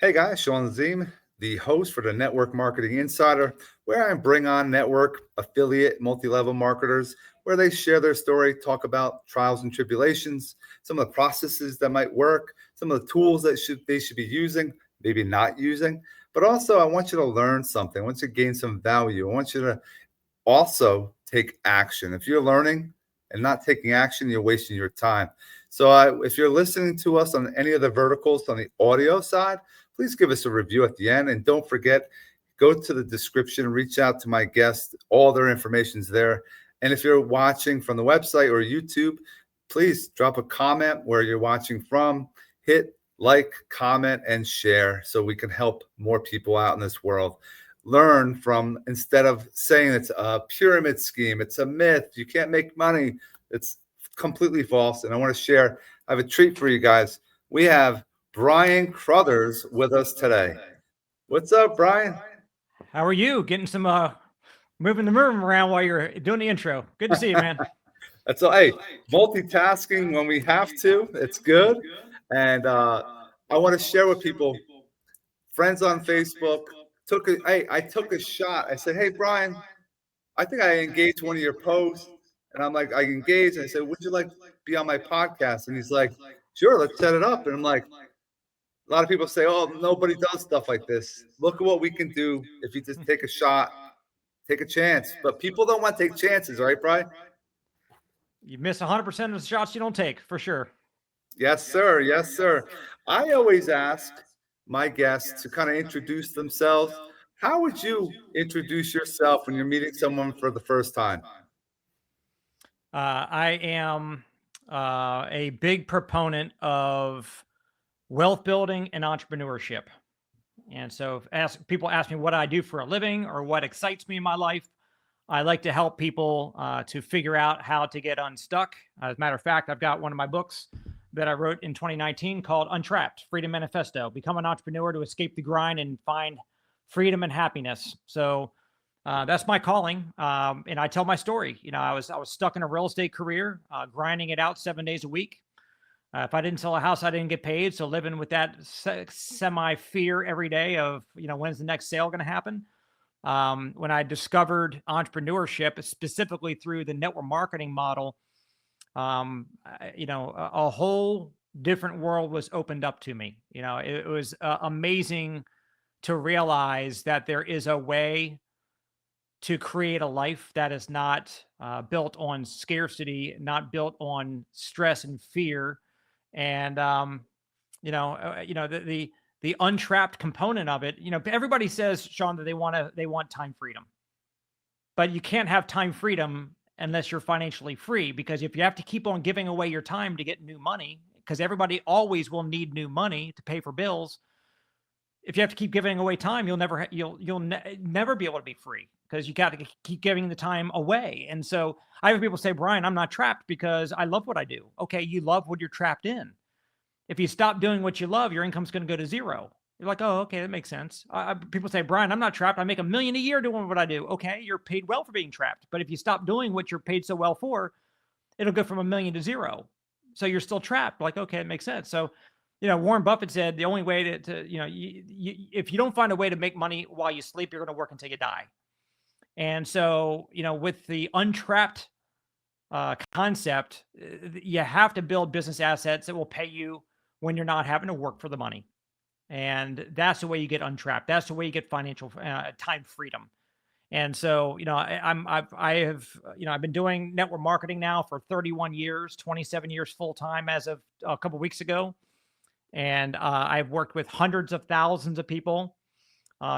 Hey guys, Sean Zim, the host for the Network Marketing Insider, where I bring on network, affiliate, multi-level marketers, where they share their story, talk about trials and tribulations, some of the processes that might work, some of the tools that they should be using, maybe not using. But also, I want you to learn something. I want you to gain some value. I want you to also take action. If you're learning and not taking action, you're wasting your time. So if you're listening to us on any of the verticals on the audio side, please give us a review at the end. And don't forget, go to the description, reach out to my guests. All their information's there. And if you're watching from the website or YouTube, please drop a comment where you're watching from. Hit like, comment, and share so we can help more people out in this world. Learn from, instead of saying it's a pyramid scheme, it's a myth, you can't make money. It's completely false. And I want to share, I have a treat for you guys. We have Brian Carruthers with us today. What's up, Brian? How are you? Getting some moving the room around while you're doing the intro. Good to see you, man. That's all. Hey, multitasking when we have to, it's good. And I want to share with people, friends on Facebook, I took a shot. I said, hey, Brian, I think I engaged one of your posts. And I'm like, I engaged. And I said, would you like to be on my podcast? And he's like, sure, let's set it up. And I'm like, a lot of people say, oh, nobody does stuff like this. Look at what we can do if you just take a shot, take a chance. But people don't want to take chances, right, Brian? You miss 100% of the shots you don't take, for sure. Yes, sir. Yes, sir. I always ask my guests to kind of introduce themselves. How would you introduce yourself when you're meeting someone for the first time? I am a big proponent of wealth building and entrepreneurship. And so if people ask me what I do for a living or what excites me in my life, I like to help people to figure out how to get unstuck. As a matter of fact, I've got one of my books that I wrote in 2019 called Untrapped, Freedom Manifesto, Become an Entrepreneur to Escape the Grind and Find Freedom and Happiness. So that's my calling. And I tell my story. You know, I was stuck in a real estate career, grinding it out 7 days a week. If I didn't sell a house, I didn't get paid. So living with that semi fear every day of, when's the next sale going to happen? When I discovered entrepreneurship, specifically through the network marketing model, a whole different world was opened up to me. It was amazing to realize that there is a way to create a life that is not built on scarcity, not built on stress and fear, and the untrapped component of it. Everybody says, Sean, that they want time freedom, but you can't have time freedom unless you're financially free, because if you have to keep on giving away your time to get new money, because everybody always will need new money to pay for bills. If you have to keep giving away time, you'll never be able to be free, because you got to keep giving the time away. And so I have people say, Brian, I'm not trapped because I love what I do. Okay, you love what you're trapped in. If you stop doing what you love, your income's going to go to zero. You're like, oh, okay, that makes sense. People say, Brian, I'm not trapped. I make $1 million a year doing what I do. Okay, you're paid well for being trapped. But if you stop doing what you're paid so well for, it'll go from $1 million to zero. So you're still trapped. Like, okay, it makes sense. So, Warren Buffett said the only way to if you don't find a way to make money while you sleep, you're going to work until you die. And so, with the untrapped concept, you have to build business assets that will pay you when you're not having to work for the money. And that's the way you get untrapped. That's the way you get financial time freedom. And so, I've been doing network marketing now for 31 years, 27 years full time as of a couple of weeks ago. And I've worked with hundreds of thousands of people.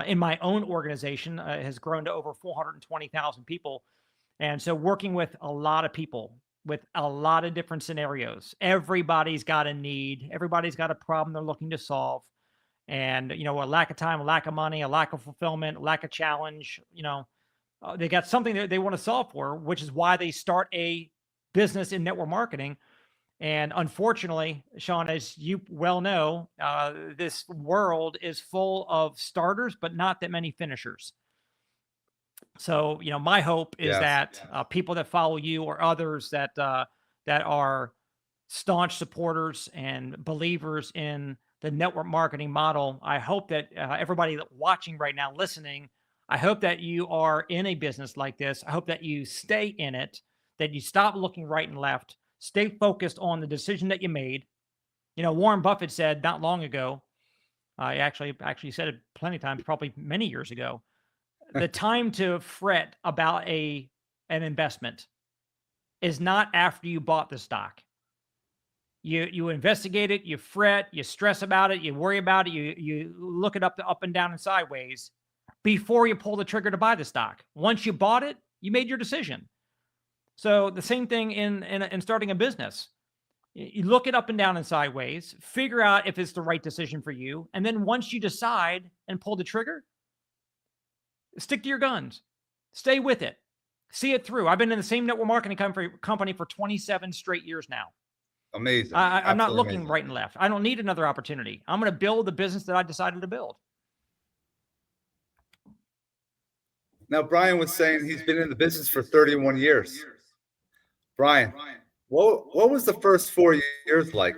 In my own organization has grown to over 420,000 people. And so working with a lot of people with a lot of different scenarios. Everybody's got a need. Everybody's got a problem they're looking to solve. And, a lack of time, a lack of money, a lack of fulfillment, a lack of challenge, they got something that they want to solve for, which is why they start a business in network marketing. And unfortunately, Sean, as you well know, this world is full of starters, but not that many finishers. So, my hope is that people that follow you or others that are staunch supporters and believers in the network marketing model. I hope that everybody watching right now, listening, I hope that you are in a business like this. I hope that you stay in it, that you stop looking right and left, stay focused on the decision that you made. Warren Buffett said not long ago, I actually said it plenty of times, probably many years ago, the time to fret about an investment is not after you bought the stock. You investigate it, you fret, you stress about it, you worry about it, you look it up and down and sideways before you pull the trigger to buy the stock. Once you bought it, you made your decision. So the same thing in starting a business. You look it up and down and sideways, figure out if it's the right decision for you, and then once you decide and pull the trigger, stick to your guns. Stay with it. See it through. I've been in the same network marketing company for 27 straight years now. Amazing. I'm not Absolutely looking amazing. right and left. I don't need another opportunity. I'm going to build the business that I decided to build. Now, Brian was saying he's been in the business for 31 years. Brian, what was the first 4 years like?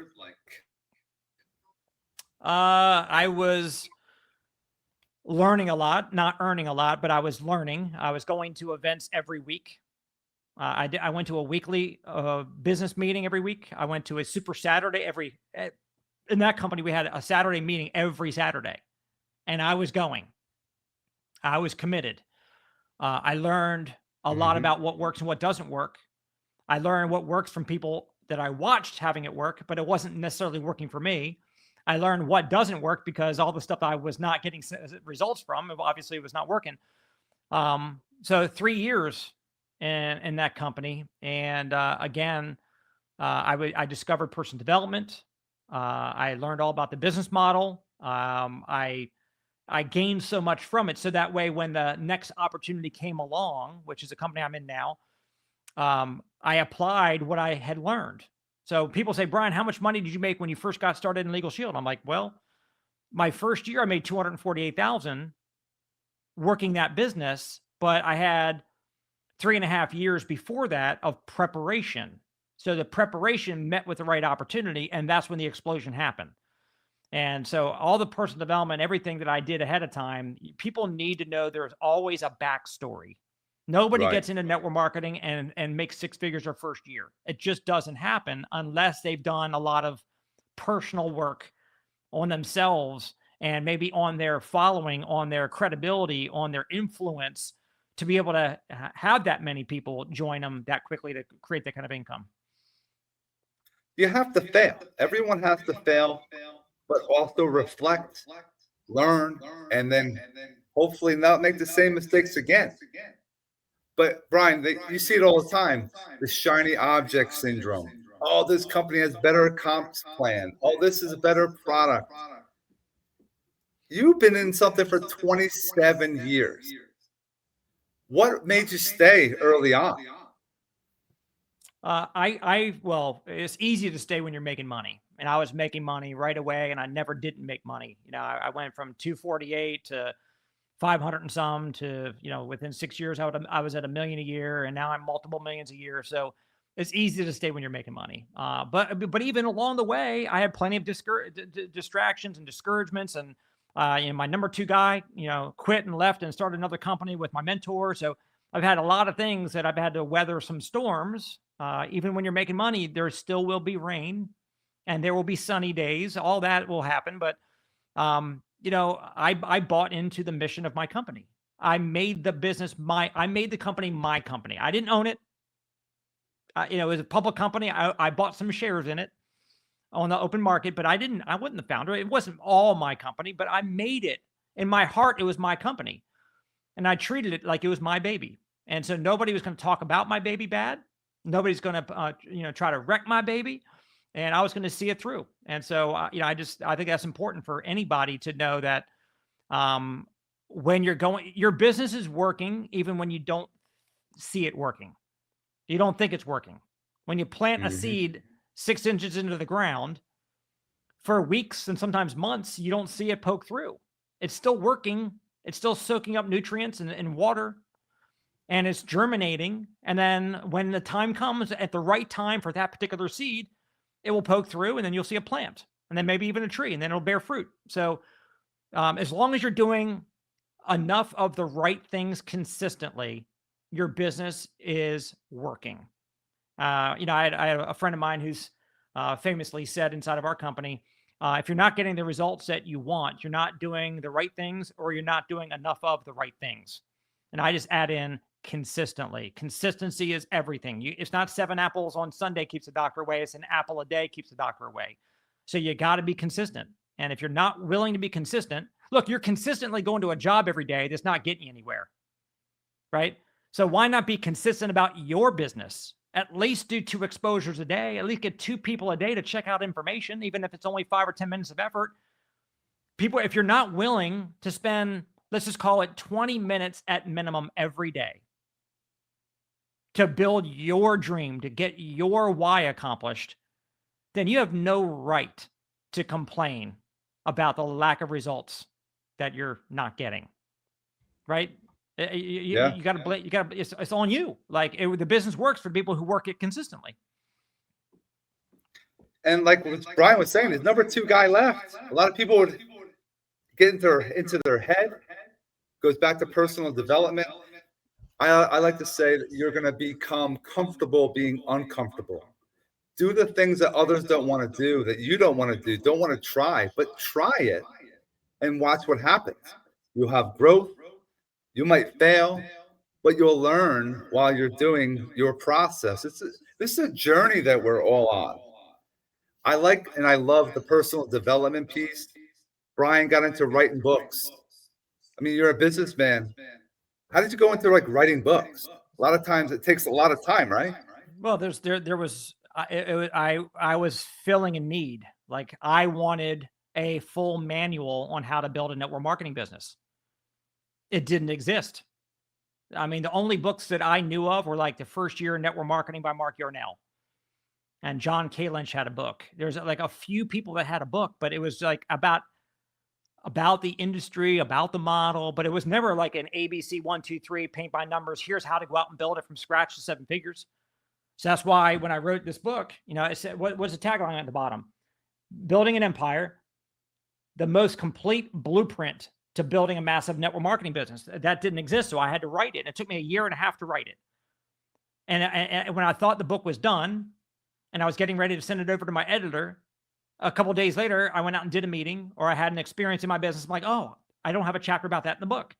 I was learning a lot, not earning a lot, but I was learning. I was going to events every week. I went to a weekly business meeting every week. I went to a Super Saturday in that company. We had a Saturday meeting every Saturday, and I was going. I was committed. I learned a lot about what works and what doesn't work. I learned what works from people that I watched having it work, but it wasn't necessarily working for me. I learned what doesn't work because all the stuff I was not getting results from, obviously it was not working. So 3 years in that company. And again, I discovered personal development. I learned all about the business model. I gained so much from it. So that way, when the next opportunity came along, which is a company I'm in now, I applied what I had learned. So people say, Brian, how much money did you make when you first got started in Legal Shield? I'm like, well, my first year I made $248,000 working that business, but I had 3.5 years before that of preparation. So the preparation met with the right opportunity, and that's when the explosion happened. And so all the personal development, everything that I did ahead of time, people need to know there's always a backstory. Nobody gets into network marketing and makes 6 figures their first year. It just doesn't happen unless they've done a lot of personal work on themselves and maybe on their following, on their credibility, on their influence to be able to have that many people join them that quickly to create that kind of income. You have to fail. Everyone has to fail, but also reflect, learn, and then hopefully not make the same mistakes again. But Brian, you see it all the time, the shiny object syndrome. Oh, this company has better comps plan. Oh, this is a better product. You've been in something for 27 years. What made you stay early on? Well, it's easy to stay when you're making money, and I was making money right away, and I never didn't make money. I went from 248 to 500 and some to, within 6 years, I was at $1 million a year, and now I'm multiple millions a year. So it's easy to stay when you're making money. But even along the way, I had plenty of distractions and discouragements. And, my number 2 guy, quit and left and started another company with my mentor. So I've had a lot of things that I've had to weather some storms. Even when you're making money, there still will be rain and there will be sunny days. All that will happen. But, I bought into the mission of my company. I made the company my company. I didn't own it. It was a public company. I bought some shares in it on the open market, but I wasn't the founder. It wasn't all my company, but I made it. In my heart, it was my company. And I treated it like it was my baby. And so nobody was going to talk about my baby bad. Nobody's going to, try to wreck my baby. And I was going to see it through. And so, I think that's important for anybody to know that when your business is working, even when you don't see it working, you don't think it's working. When you plant a seed 6 inches into the ground for weeks and sometimes months, you don't see it poke through. It's still working. It's still soaking up nutrients and water, and it's germinating. And then when the time comes at the right time for that particular seed, it will poke through, and then you'll see a plant. and then maybe even a tree, and then it'll bear fruit. So as long as you're doing enough of the right things consistently, your business is working. I had a friend of mine who's famously said inside of our company, if you're not getting the results that you want, you're not doing the right things or you're not doing enough of the right things. And I just add in consistently. Consistency is everything. It's not 7 apples on Sunday keeps the doctor away. It's an apple a day keeps the doctor away. So you got to be consistent. And if you're not willing to be consistent, look, you're consistently going to a job every day that's not getting you anywhere, right? So why not be consistent about your business? At least do 2 exposures a day, at least get 2 people a day to check out information, even if it's only 5 or 10 minutes of effort. People, if you're not willing to spend, let's just call it 20 minutes at minimum every day to build your dream, to get your why accomplished, then you have no right to complain about the lack of results that you're not getting, right? You got to blame. You got to. It's on you. Like the business works for people who work it consistently. And like what Brian was saying, there's number 2 guy left. A lot of people would get into their head. Goes back to personal development. I like to say that you're going to become comfortable being uncomfortable. Do the things that others don't want to do, that you don't want to do, don't want to try, but try it and watch what happens. You'll have growth. You might fail, but you'll learn while you're doing your process. This is a journey that we're all on. I like and I love the personal development piece. Brian got into writing books. I mean, you're a businessman. How did you go into like writing books? A lot of times it takes a lot of time, right? Well, there was I was filling a need. Like I wanted a full manual on how to build a network marketing business. It didn't exist. I mean, the only books that I knew of were like The First Year in Network Marketing by Mark Yarnell. And John K. Lynch had a book. There's like a few people that had a book, but it was like about the industry, about the model, but it was never like an ABC 1, 2, 3 paint by numbers. Here's how to go out and build it from scratch to 7 figures. So that's why when I wrote this book, it said, what was the tagline at the bottom? Building an empire, the most complete blueprint to building a massive network marketing business. That didn't exist, so I had to write it. It took me 1.5 years to write it. And when I thought the book was done and I was getting ready to send it over to my editor, a couple of days later, I went out and did a meeting, or I had an experience in my business. I'm like, oh, I don't have a chapter about that in the book.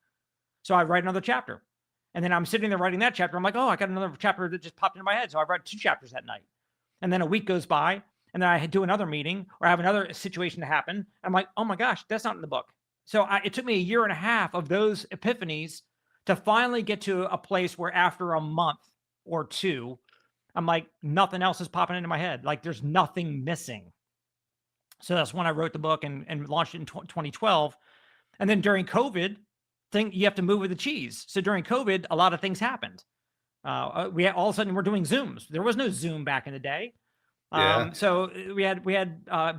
So I write another chapter. And then I'm sitting there writing that chapter. I'm like, oh, I got another chapter that just popped into my head. So I write 2 chapters that night. And then a week goes by, and then I do another meeting, or I have another situation to happen. I'm like, oh my gosh, that's not in the book. So it took me 1.5 years of those epiphanies to finally get to a place where after a month or 2, I'm like, nothing else is popping into my head. Like there's nothing missing. So that's when I wrote the book and launched it in 2012. And then during COVID, you have to move with the cheese. So during COVID, a lot of things happened. We had, all of a sudden we're doing Zooms. There was no Zoom back in the day. So we had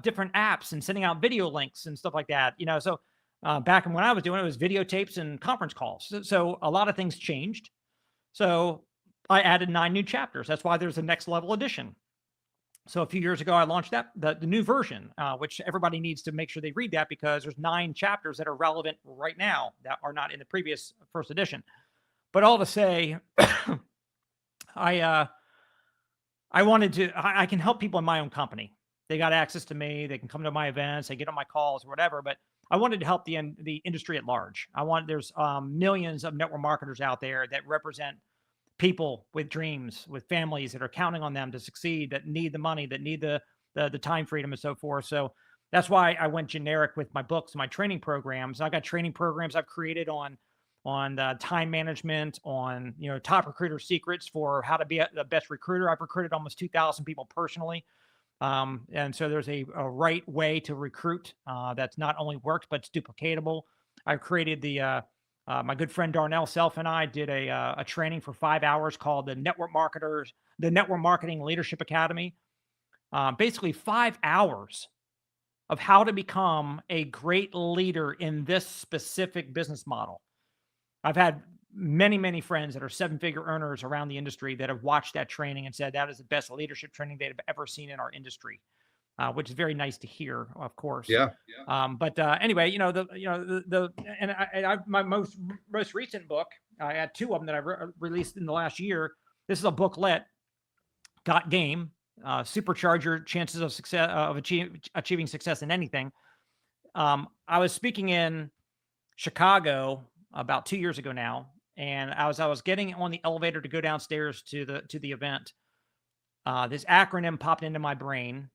different apps and sending out video links and stuff like that. So back when I was doing it, was videotapes and conference calls. So a lot of things changed. So I added 9 new chapters. That's why there's a next level edition. So a few years ago, I launched the new version, which everybody needs to make sure they read that because there's 9 chapters that are relevant right now that are not in the previous first edition. But all to say, I can help people in my own company. They got access to me. They can come to my events. They get on my calls or whatever. But I wanted to help the industry at large. There's millions of network marketers out there that represent people with dreams, with families that are counting on them to succeed, that need the money, that need the time freedom and so forth. So that's why I went generic with my books, my training programs. I got training programs I've created on time management, on top recruiter secrets for how to be the best recruiter. I've recruited almost 2,000 people personally. And so there's a right way to recruit that's not only worked, but it's duplicatable. I've created my good friend Darnell Self and I did a training for 5 hours called the Network Marketing Leadership Academy. Basically 5 hours of how to become a great leader in this specific business model. I've had many, many friends that are 7-figure earners around the industry that have watched that training and said that is the best leadership training they've ever seen in our industry. which is very nice to hear, of course. Yeah. But anyway, my most recent book, I had two of them that I released in the last year. This is a booklet, Got Game, supercharge your chances of success of achieving success in anything. I was speaking in Chicago about 2 years ago now, and I was getting on the elevator to go downstairs to the event. This acronym popped into my brain,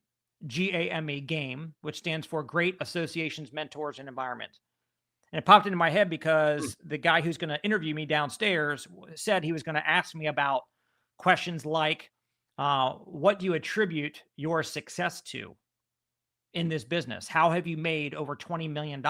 GAME, GAME, which stands for Great Associations, Mentors, and Environment. And it popped into my head because the guy who's going to interview me downstairs said he was going to ask me about questions like, what do you attribute your success to in this business? How have you made over $20 million?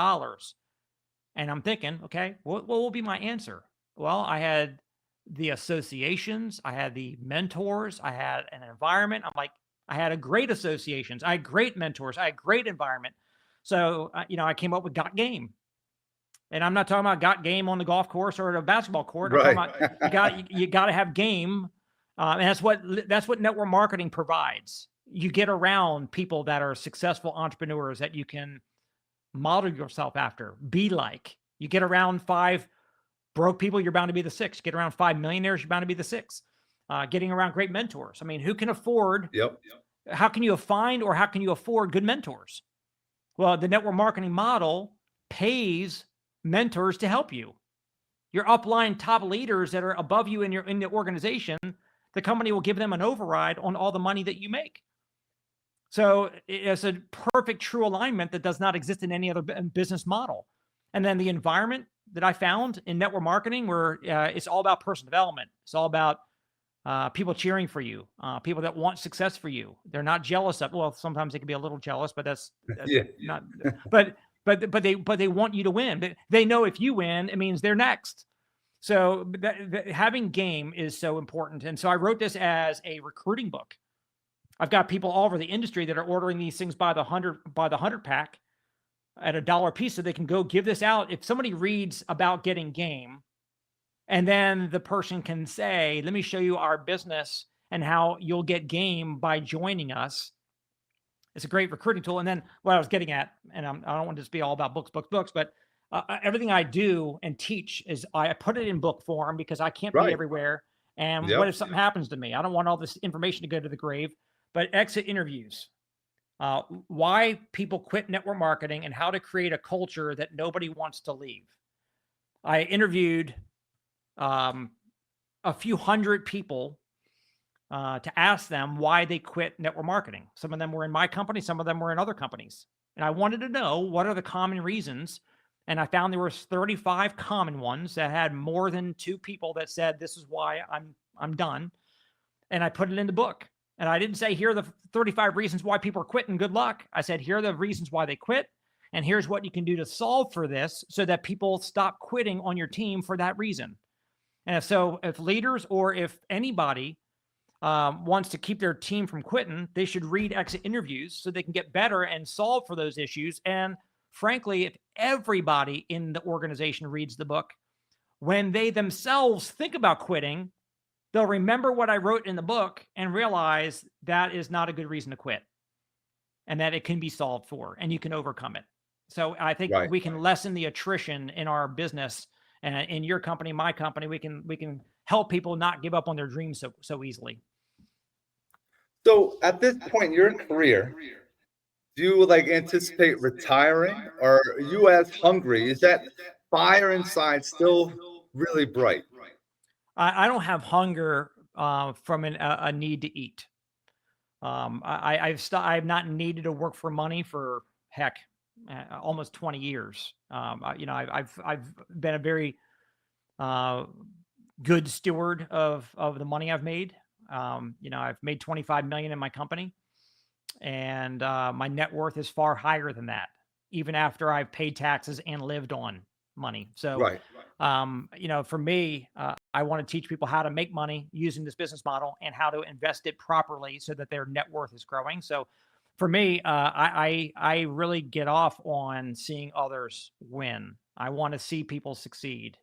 And I'm thinking, okay, what will be my answer? Well, I had the associations, I had the mentors, I had an environment. I'm like, I had a great associations, I had great mentors, I had great environment. So, I came up with Got Game. And I'm not talking about got game on the golf course or a basketball court. I'm Right. talking about you got to have game, and that's what network marketing provides. You get around people that are successful entrepreneurs that you can model yourself after, be like. You get around 5 broke people, you're bound to be the 6. Get around 5 millionaires, you're bound to be the 6. Getting around great mentors. I mean, who can afford? Yep. How can you find or how can you afford good mentors? Well, the network marketing model pays mentors to help you. Your upline top leaders that are above you in the organization, the company will give them an override on all the money that you make. So it's a perfect true alignment that does not exist in any other business model. And then the environment that I found in network marketing, where it's all about personal development. It's all about people cheering for you, people that want success for you. They're not jealous of. Well, sometimes they can be a little jealous, but that's Yeah. not. But they want you to win. They know if you win, it means they're next. So having game is so important. And so I wrote this as a recruiting book. I've got people all over the industry that are ordering these things by the 100 pack at $1 a piece, so they can go give this out. If somebody reads about getting game, and then the person can say, let me show you our business and how you'll get game by joining us. It's a great recruiting tool. And then what I was getting at, and I don't want to just be all about books, but everything I do and teach is I put it in book form because I can't be everywhere. And what if something happens to me? I don't want all this information to go to the grave. But exit interviews, why people quit network marketing and how to create a culture that nobody wants to leave. I interviewed a few hundred people to ask them why they quit network marketing. Some of them were in my company, some of them were in other companies. And I wanted to know what are the common reasons. And I found there were 35 common ones that had more than 2 people that said, this is why I'm done. And I put it in the book. And I didn't say, here are the 35 reasons why people are quitting. Good luck. I said, here are the reasons why they quit. And here's what you can do to solve for this so that people stop quitting on your team for that reason. And if leaders or if anybody wants to keep their team from quitting, they should read exit interviews so they can get better and solve for those issues. And frankly, if everybody in the organization reads the book, when they themselves think about quitting, they'll remember what I wrote in the book and realize that is not a good reason to quit and that it can be solved for and you can overcome it. So I think we can lessen the attrition in our business and in your company, my company. We can help people not give up on their dreams so easily. So at this point in your career, do you anticipate retiring, or are you as hungry? Is that fire inside still really bright? I don't have hunger from a need to eat. I've not needed to work for money for almost 20 years. I've been a very good steward of the money I've made. I've made 25 million in my company, and my net worth is far higher than that, even after I've paid taxes and lived on money. So, for me, I want to teach people how to make money using this business model and how to invest it properly so that their net worth is growing. So for me, I really get off on seeing others win. I want to see people succeed.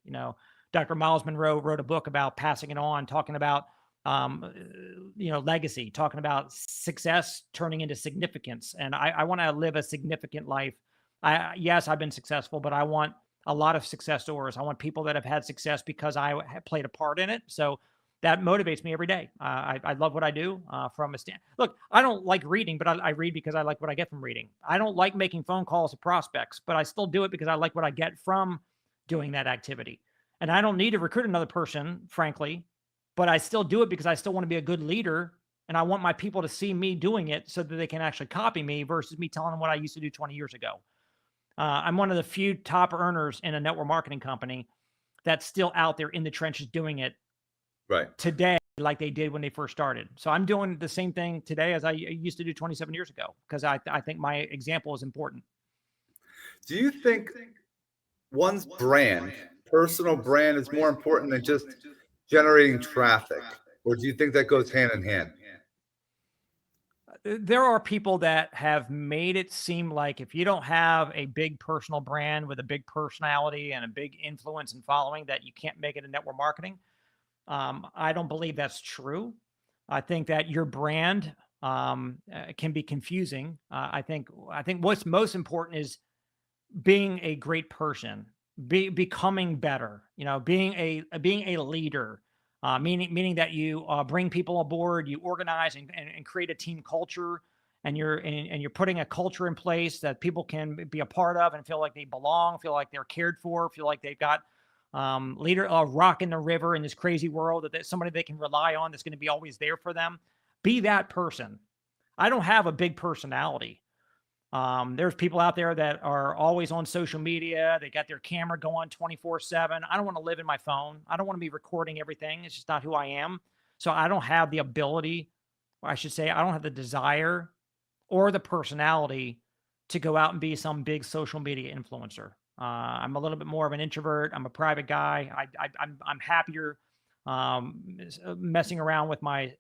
Dr. Miles Monroe wrote a book about passing it on, talking about legacy, talking about success turning into significance. And I want to live a significant life. Yes, I've been successful, but I want a lot of success stories. I want people that have had success because I have played a part in it. So that motivates me every day. I love what I do from a stand. Look, I don't like reading, but I read because I like what I get from reading. I don't like making phone calls to prospects, but I still do it because I like what I get from doing that activity. And I don't need to recruit another person, frankly, but I still do it because I still want to be a good leader. And I want my people to see me doing it so that they can actually copy me versus me telling them what I used to do 20 years ago. I'm one of the few top earners in a network marketing company that's still out there in the trenches doing it Right. today like they did when they first started. So I'm doing the same thing today as I used to do 27 years ago because I think my example is important. Do you think one's brand, personal brand, is more important than just generating traffic? Or do you think that goes hand in hand? There are people that have made it seem like if you don't have a big personal brand with a big personality and a big influence and following, that you can't make it in network marketing. I don't believe that's true. I think that your brand can be confusing. I think what's most important is being a great person, becoming better. Being a leader. Meaning that you bring people aboard, you organize and create a team culture, and you're putting a culture in place that people can be a part of and feel like they belong, feel like they're cared for, feel like they've got a rock in the river in this crazy world, that somebody they can rely on that's going to be always there for them. Be that person. I don't have a big personality. There's people out there that are always on social media. They got their camera going 24/7. I don't want to live in my phone. I don't want to be recording everything. It's just not who I am. So I don't have the ability, or I should say, I don't have the desire or the personality to go out and be some big social media influencer. I'm a little bit more of an introvert. I'm a private guy. I'm happier messing around with my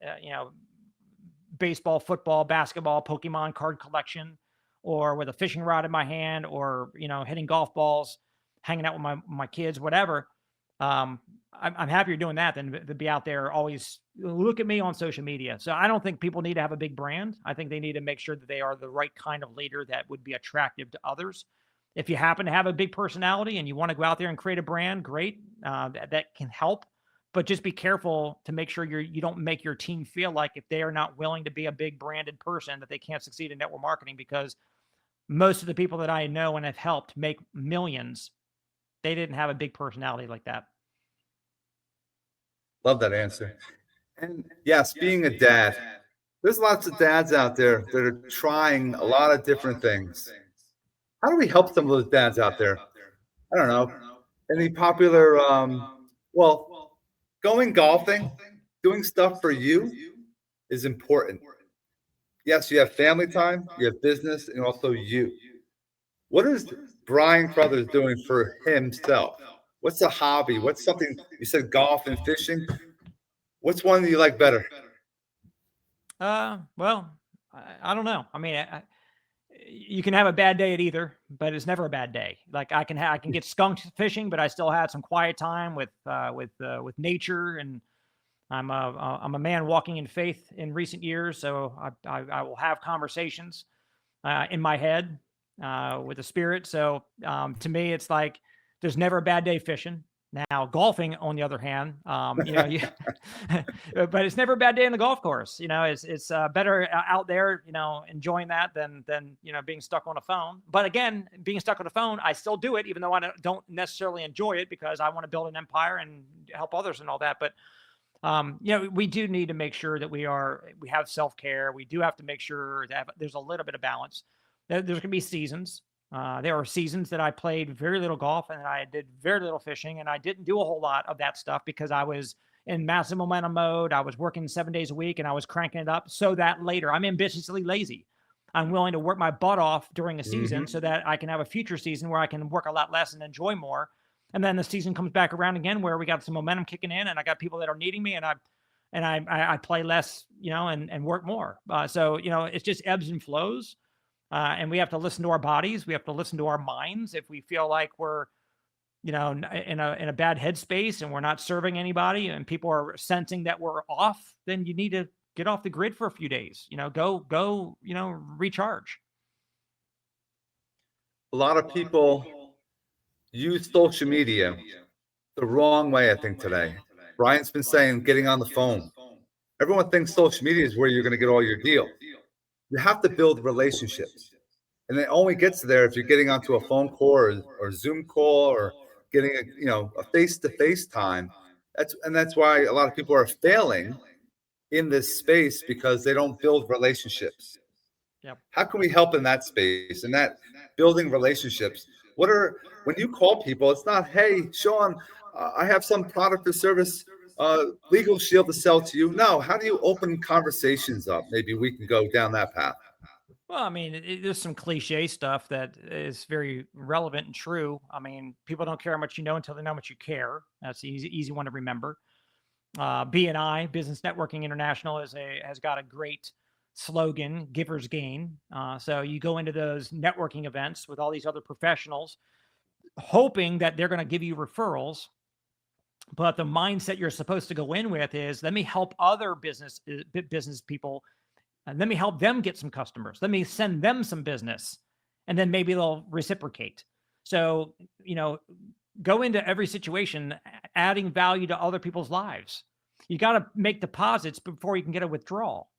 baseball, football, basketball, Pokemon card collection, or with a fishing rod in my hand, or hitting golf balls, hanging out with my kids, whatever. I'm happier doing that than to be out there always look at me on social media. So I don't think people need to have a big brand. I think they need to make sure that they are the right kind of leader that would be attractive to others. If you happen to have a big personality and you want to go out there and create a brand, great. That can help. But just be careful to make sure you don't make your team feel like if they are not willing to be a big branded person, that they can't succeed in network marketing, because most of the people that I know and have helped make millions, they didn't have a big personality like that. Love that answer. And yes, being a dad, there's lots of dads out there that are trying a lot of different things. How do we help some of those dads out there? I don't know. Any popular, well, going golfing, doing stuff for you is important. Yes, you have family time, you have business, and also you. What is Brian Carruthers doing for himself? What's a hobby? What's something you said, golf and fishing? What's one that you like better? Well, I don't know. I mean, you can have a bad day at either, but it's never a bad day. Like I can get skunked fishing, but I still had some quiet time with nature, and I'm a man walking in faith in recent years, so I will have conversations in my head with the spirit. So to me, it's like there's never a bad day fishing. Now, golfing, on the other hand, but it's never a bad day on the golf course. It's better out there, enjoying that than being stuck on a phone. But again, being stuck on a phone, I still do it, even though I don't necessarily enjoy it, because I want to build an empire and help others and all that. But we do need to make sure that we have self-care. We do have to make sure that there's a little bit of balance. There's going to be seasons. There are seasons that I played very little golf and I did very little fishing, and I didn't do a whole lot of that stuff because I was in massive momentum mode. I was working 7 days a week and I was cranking it up so that later I'm ambitiously lazy. I'm willing to work my butt off during a season so that I can have a future season where I can work a lot less and enjoy more. And then the season comes back around again where we got some momentum kicking in and I got people that are needing me, and I play less, and work more. So it's just ebbs and flows. And we have to listen to our bodies. We have to listen to our minds. If we feel like we're in a bad headspace and we're not serving anybody and people are sensing that we're off, then you need to get off the grid for a few days. Go, recharge. A lot of people use social media the wrong way, I think, today. Brian's been saying getting on the phone. Everyone thinks social media is where you're going to get all your deals. You have to build relationships. And it only gets there if you're getting onto a phone call or Zoom call or getting a face-to-face time. That's why a lot of people are failing in this space because they don't build relationships. Yep. How can we help in that space and that building relationships? When you call people, it's not, hey, Sean, I have some product or service, legal shield to sell to you. No, how do you open conversations up? Maybe we can go down that path. Well, I mean, there's some cliche stuff that is very relevant and true. I mean, people don't care how much you know until they know how much you care. That's the easy one to remember. BNI, Business Networking International, has got a great slogan, "Givers Gain." So you go into those networking events with all these other professionals, hoping that they're going to give you referrals. But the mindset you're supposed to go in with is, let me help other business people, and let me help them get some customers. Let me send them some business, and then maybe they'll reciprocate. So, go into every situation adding value to other people's lives. You got to make deposits before you can get a withdrawal.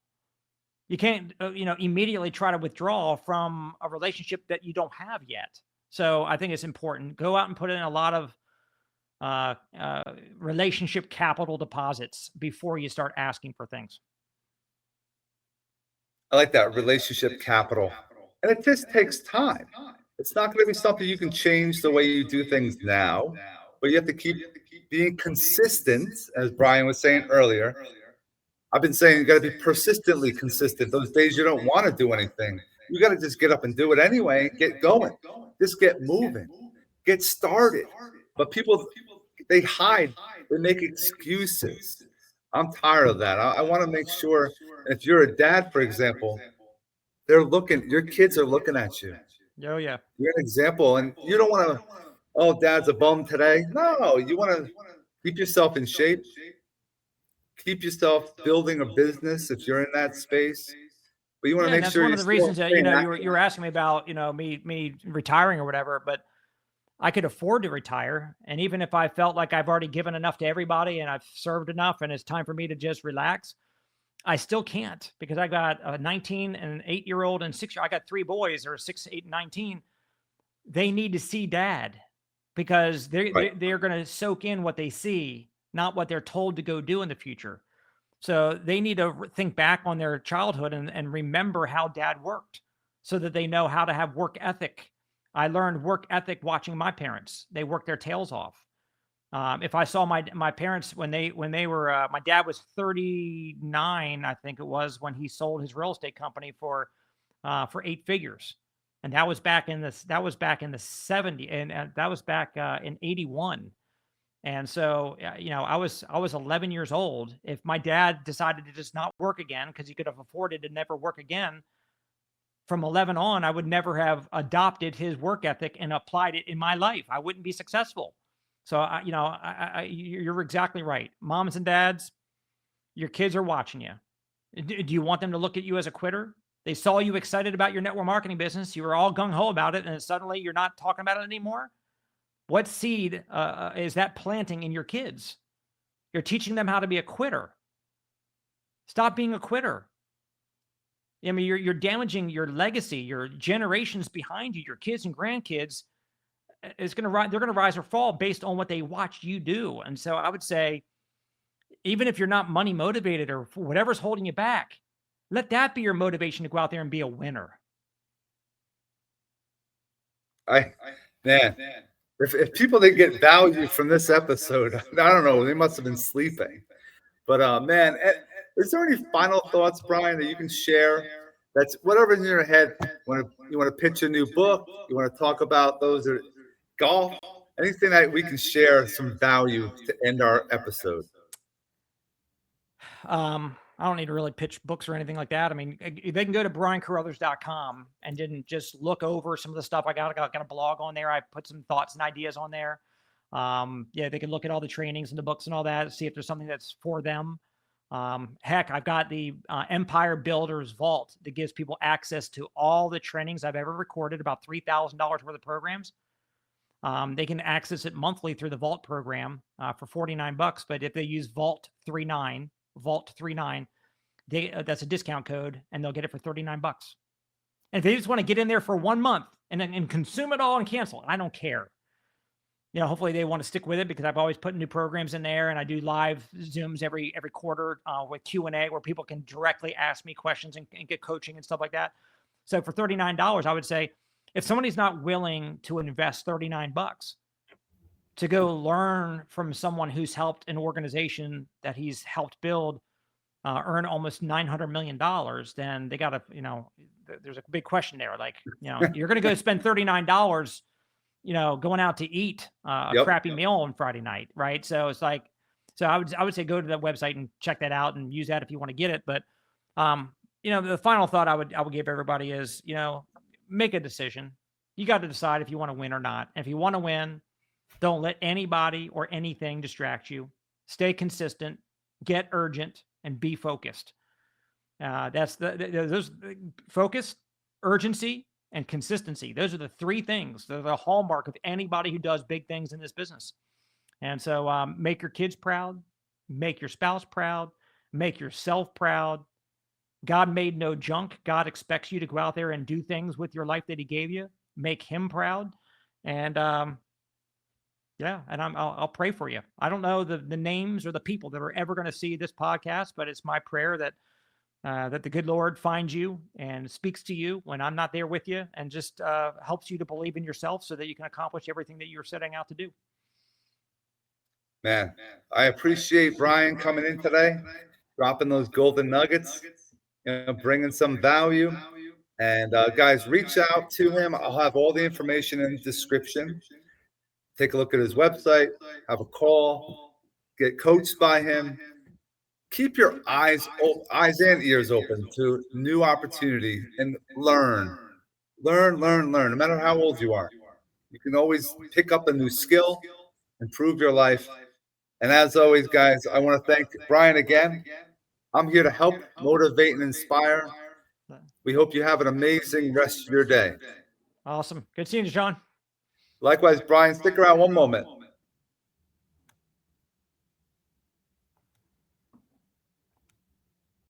You can't, immediately try to withdraw from a relationship that you don't have yet. So I think it's important. Go out and put in a lot of relationship capital deposits before you start asking for things. I like that relationship capital. And it just takes time. It's not going to be something you can change the way you do things now, but you have to keep being consistent, as Brian was saying earlier. I've been saying you got to be persistently consistent. Those days you don't want to do anything, you got to just get up and do it anyway. Get going. Just get moving. Get started. But people, they hide. They make excuses. I'm tired of that. I want to make sure if you're a dad, for example, they're looking, your kids are looking at you. Oh, yeah. You're an example. And you don't want to, oh, dad's a bum today. No, you want to keep yourself in shape. Keep yourself building a business if you're in that space. But you want to make that's sure one you're of the still reasons that, staying you were asking me about, me retiring or whatever, but I could afford to retire. And even if I felt like I've already given enough to everybody and I've served enough and it's time for me to just relax, I still can't, because I got a 19 and an 8-year-old and 6-year. I got 3 boys, or 6, 8, and 19. They need to see dad, because they're going to soak in what they see, not what they're told to go do in the future. So they need to think back on their childhood and remember how dad worked, so that they know how to have work ethic. I learned work ethic watching my parents. They worked their tails off. If I saw my parents when they were, my dad was 39, I think it was, when he sold his real estate company for 8 figures, and that was back in the 70s, and that was back in 81. And so, I was 11 years old. If my dad decided to just not work again because he could have afforded to never work again, from 11 on, I would never have adopted his work ethic and applied it in my life. I wouldn't be successful. So, you're exactly right. Moms and dads, your kids are watching you. Do you want them to look at you as a quitter? They saw you excited about your network marketing business. You were all gung-ho about it, and suddenly you're not talking about it anymore. What seed is that planting in your kids? You're teaching them how to be a quitter. Stop being a quitter. I mean, you're damaging your legacy, your generations behind you, your kids and grandkids. They're going to rise or fall based on what they watched you do. And so I would say, even if you're not money motivated or whatever's holding you back, let that be your motivation to go out there and be a winner. Man, if people didn't get value from this episode, I don't know, they must have been sleeping. But man, is there any final thoughts, Brian, that you can share? That's whatever's in your head. You want to pitch a new book? You want to talk about those or golf? Anything that we can share some value to end our episode? I don't need to really pitch books or anything like that. I mean, they can go to briancarruthers.com and then just look over some of the stuff I got. I got a blog on there. I put some thoughts and ideas on there. Yeah, they can look at all the trainings and the books and all that, see if there's something that's for them. Heck, I've got the Empire Builders Vault that gives people access to all the trainings I've ever recorded, about $3,000 worth of programs. They can access it monthly through the Vault program for $49. But if they use Vault 39, that's a discount code, and they'll get it for $39. And if they just want to get in there for 1 month and consume it all and cancel, I don't care. Hopefully they want to stick with it, because I've always put new programs in there, and I do live Zooms every quarter with Q&A, where people can directly ask me questions and get coaching and stuff like that. So for $39, I would say, if somebody's not willing to invest $39 to go learn from someone who's helped an organization that he's helped build earn almost $900 million, then they got to, there's a big question there. Like, you're going to go spend $39, going out to eat a crappy meal on Friday night, right? So it's like, so I would say go to that website and check that out and use that if you want to get it. But the final thought I would give everybody is, make a decision. You got to decide if you want to win or not. And if you want to win, don't let anybody or anything distract you. Stay consistent, get urgent, and be focused. That's those focus, urgency, and consistency. Those are the three things. They're the hallmark of anybody who does big things in this business. And so make your kids proud, make your spouse proud, make yourself proud. God made no junk. God expects you to go out there and do things with your life that he gave you. Make him proud. And I'll pray for you. I don't know the names or the people that are ever going to see this podcast, but it's my prayer that the good Lord finds you and speaks to you when I'm not there with you, and just helps you to believe in yourself so that you can accomplish everything that you're setting out to do. Man, I appreciate Brian coming in today, dropping those golden nuggets, bringing some value. And guys, reach out to him. I'll have all the information in the description. Take a look at his website, have a call, get coached by him. Keep your eyes and ears open to new opportunity, and learn. No matter how old you are. You can always pick up a new skill, improve your life. And as always, guys, I want to thank Brian again. I'm here to help, motivate, and inspire. We hope you have an amazing rest of your day. Awesome. Good seeing you, John. Likewise, Brian, stick around one moment.